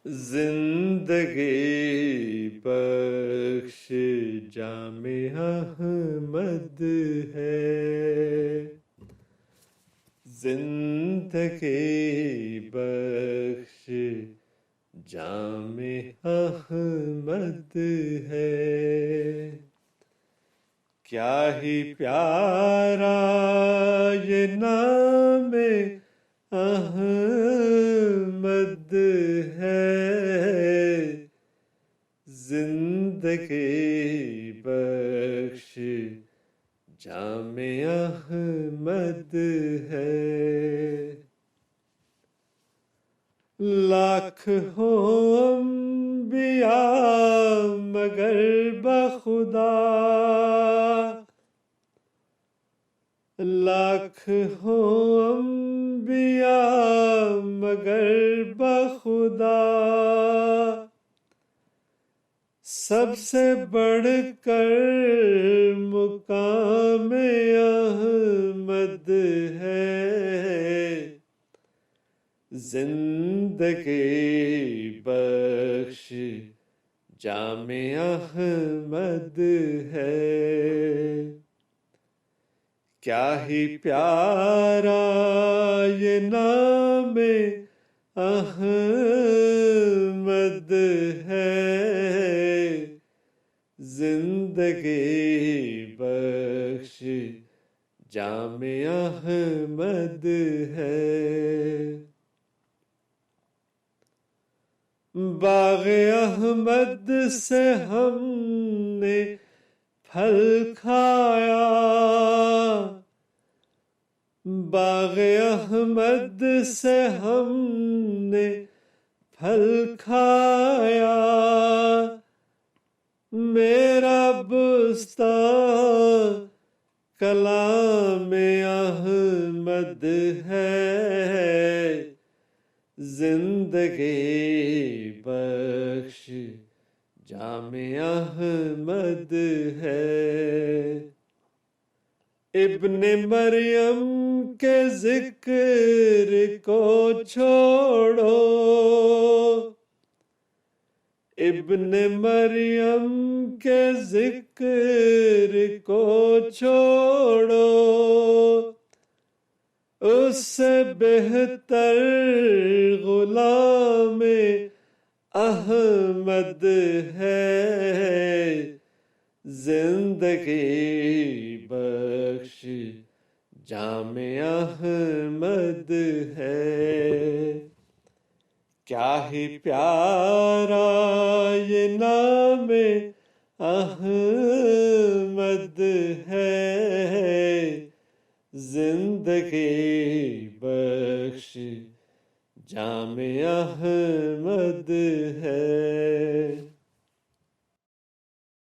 زندگی بخش جام احمد ہے، زندگی بخش جام احمد ہے، کیا ہی پیارا یہ نام احمد ہے، زندگی بخش جام احمد ہے، لاکھ ہو انبیاء مگر بخدا، لاکھ ہو انبیاء مگر بخدا، سب سے بڑھ کر مقام احمد ہے، زندگی بخش جام احمد ہے، کیا ہی پیارا یہ نام احمد ہے، زندگی بخش جام احمد ہے، باغ احمد سے ہم نے پھل کھایا، باغ احمد سے ہم نے پھل کھایا، میرا بستان کلام احمد ہے، زندگی بخش جام احمد ہے، ابن مریم کے ذکر کو چھوڑو، ابن مریم کے ذکر کو چھوڑو، اس سے بہتر غلام احمد ہے، زندگی بخش جام احمد ہے، کیا ہی پیارا یہ نام احمد ہے، زندگی بخش جام احمد ہے۔